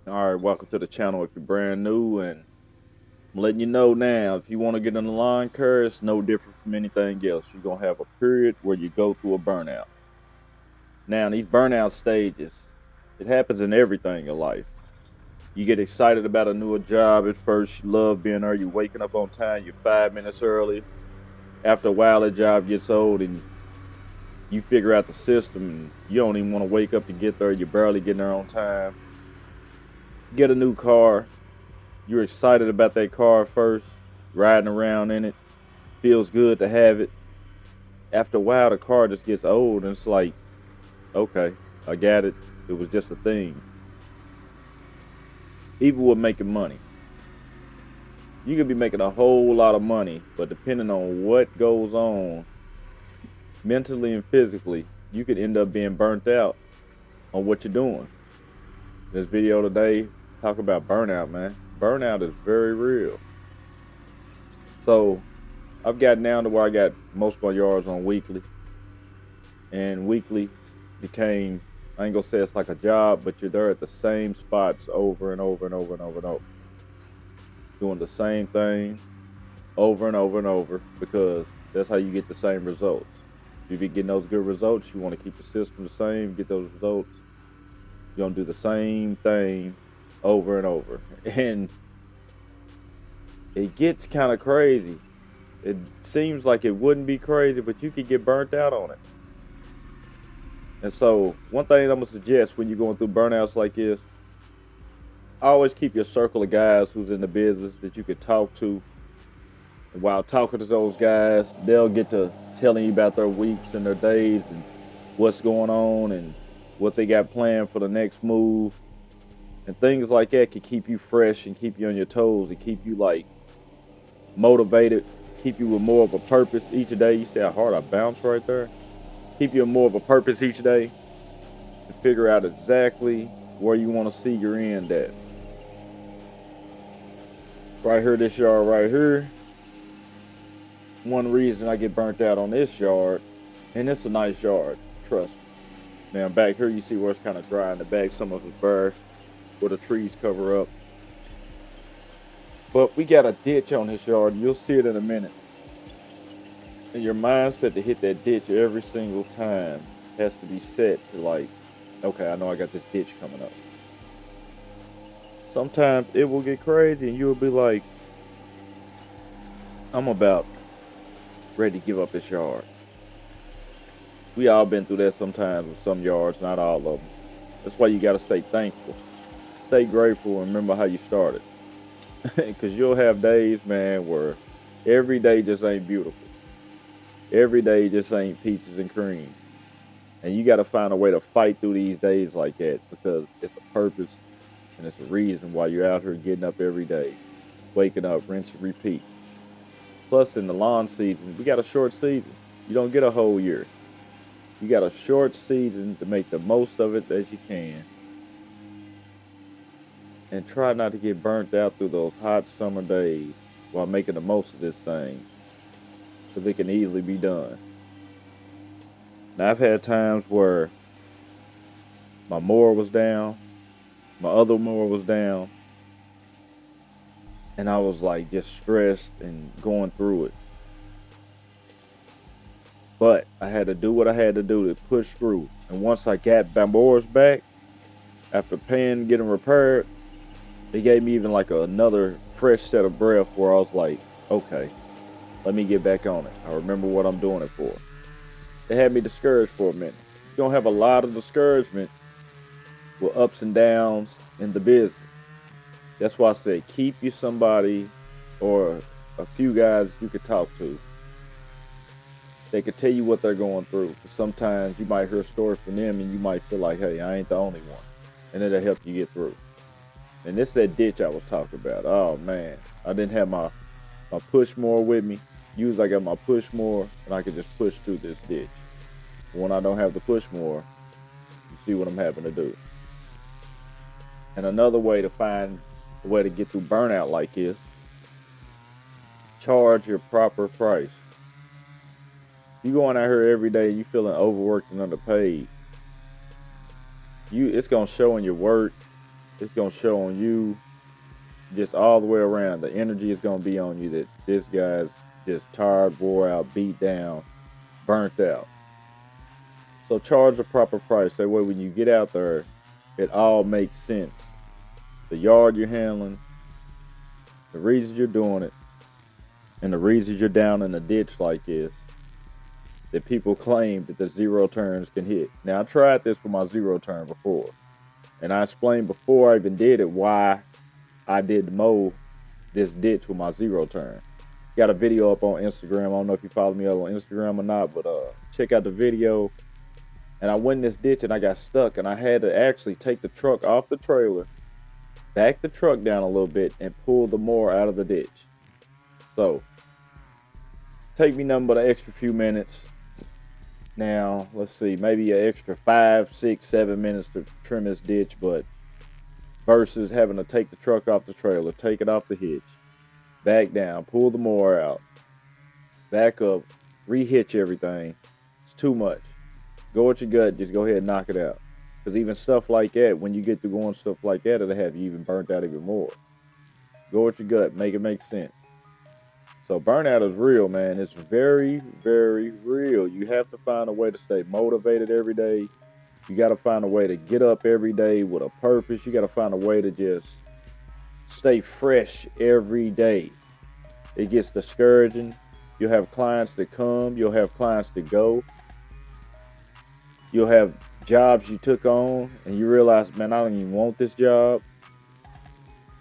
All right, welcome to the channel if you're brand new, and I'm letting you know now, if you want to get in the line curve, it's no different from anything else. You're going to have a period where you go through a burnout. Now, these burnout stages, it happens in everything in life. You get excited about a newer job at first, you love being there, you're waking up on time, you're 5 minutes early. After a while, that job gets old and you figure out the system and you don't even want to wake up to get there, you're barely getting there on time. Get a new car, you're excited about that car first, riding around in it, feels good to have it. After a while, the car just gets old, and it's like, okay, I got it. It was just a thing. Even with making money, you could be making a whole lot of money, but depending on what goes on mentally and physically, you could end up being burnt out on what you're doing. This video today, talk about burnout, man. Burnout is very real. So I've gotten down to where I got most of my yards on weekly, and weekly became, I ain't gonna say it's like a job, but you're there at the same spots over and over and over and over and over, doing the same thing over and over and over because that's how you get the same results. If you be getting those good results, you want to keep the system the same, get those results. You're gonna do the same thing over and over, and it gets kind of crazy. It seems like it wouldn't be crazy, but you could get burnt out on it. And so, one thing I'm gonna suggest when you're going through burnouts like this, always keep your circle of guys who's in the business that you could talk to. And while talking to those guys, they'll get to telling you about their weeks and their days and what's going on and what they got planned for the next move. And things like that can keep you fresh and keep you on your toes and keep you like motivated, keep you with more of a purpose each day. You see how hard I bounce right there? Keep you with more of a purpose each day to figure out exactly where you want to see your end at. Right here, this yard right here. One reason I get burnt out on this yard, and it's a nice yard, trust me. Now back here you see where it's kind of dry in the back, some of it's bare, where the trees cover up. But we got a ditch on this yard, and you'll see it in a minute. And your mindset to hit that ditch every single time has to be set to like, okay, I know I got this ditch coming up. Sometimes it will get crazy and you'll be like, I'm about ready to give up this yard. We all been through that sometimes with some yards, not all of them. That's why you got to stay thankful, stay grateful, and remember how you started. Because you'll have days, man, where every day just ain't beautiful. Every day just ain't peaches and cream. And you got to find a way to fight through these days like that because it's a purpose and it's a reason why you're out here getting up every day, waking up, rinse and repeat. Plus, in the lawn season, we got a short season. You don't get a whole year. You got a short season to make the most of it that you can. And try not to get burnt out through those hot summer days while making the most of this thing because it can easily be done. Now, I've had times where my mower was down, my other mower was down, and I was like just stressed and going through it. But I had to do what I had to do to push through. And once I got my mowers back, after paying, getting repaired, it gave me even like another fresh set of breath where I was like, okay, let me get back on it. I remember what I'm doing it for. It had me discouraged for a minute. You're going to have a lot of discouragement with ups and downs in the business. That's why I say keep you somebody or a few guys you could talk to. They could tell you what they're going through. Sometimes you might hear a story from them and you might feel like, hey, I ain't the only one. And it'll help you get through. And this is that ditch I was talking about. Oh, man. I didn't have my push mower with me. Usually I got my push mower and I could just push through this ditch. But when I don't have the push mower, you see what I'm having to do. And another way to find a way to get through burnout like this, charge your proper price. You going out here every day, you feeling overworked and underpaid. It's gonna show in your work. it's gonna show on you just all the way around. The energy is gonna be on you that this guy's just tired, wore out, beat down, burnt out. So charge the proper price. That way when you get out there, it all makes sense. The yard you're handling, the reasons you're doing it, and the reasons you're down in a ditch like this, that people claim that the zero turns can hit. Now I tried this for my zero turn before. And I explained before I even did it why I did mow this ditch with my zero turn. Got a video up on Instagram. I don't know if you follow me up on Instagram or not, but check out the video. And I went in this ditch and I got stuck, and I had to actually take the truck off the trailer, back the truck down a little bit, and pull the mower out of the ditch. So, take me nothing but an extra few minutes. Now, let's see, maybe an extra 5, 6, 7 minutes to trim this ditch, but versus having to take the truck off the trailer, take it off the hitch, back down, pull the mower out, back up, re-hitch everything. It's too much. Go with your gut, just go ahead and knock it out. Because even stuff like that, when you get to going stuff like that, it'll have you even burnt out even more. Go with your gut, make it make sense. So burnout is real, man. It's very, very real. You have to find a way to stay motivated every day. You got to find a way to get up every day with a purpose. You got to find a way to just stay fresh every day. It gets discouraging. You'll have clients that come. You'll have clients that go. You'll have jobs you took on and you realize, man, I don't even want this job.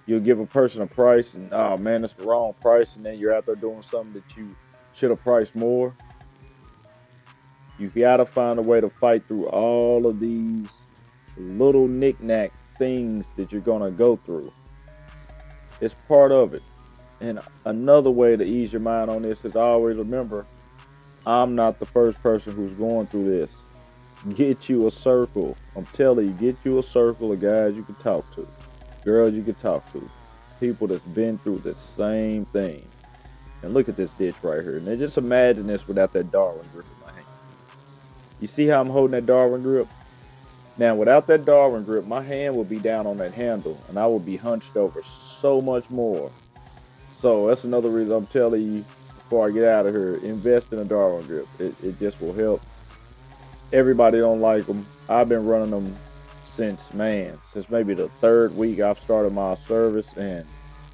You'll give a person a price and, oh man, it's the wrong price. And then you're out there doing something that you should have priced more. You got to find a way to fight through all of these little knick-knack things that you're going to go through. It's part of it. And another way to ease your mind on this is always remember, I'm not the first person who's going through this. Get you a circle. I'm telling you, get you a circle of guys you can talk to, girls you can talk to, people that's been through the same thing. And look at this ditch right here. And then just imagine this without that Darwin grip in my hand. You see how I'm holding that Darwin grip? Now, without that Darwin grip, my hand would be down on that handle, and I would be hunched over so much more. So that's another reason I'm telling you, before I get out of here, invest in a Darwin grip. It just will help. Everybody don't like them. I've been running them since maybe the 3rd week I've started my service, and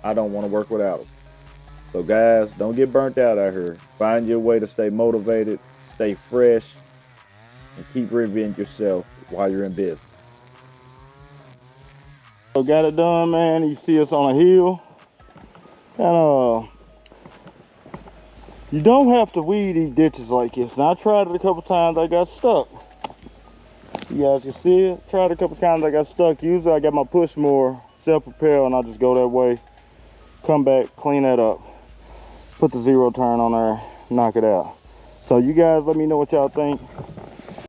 I don't want to work without them. So guys, don't get burnt out here. Find your way to stay motivated, stay fresh, and keep reinventing yourself while you're in business. So got it done, man. You see us on a hill. And you don't have to weed these ditches like this. And I tried it a couple times, I got stuck. You guys can see it. Tried it a couple times, I got stuck. Usually I got my push mower, self-propel, and I just go that way. Come back, clean that up. Put the zero turn on there, knock it out. So you guys let me know what y'all think.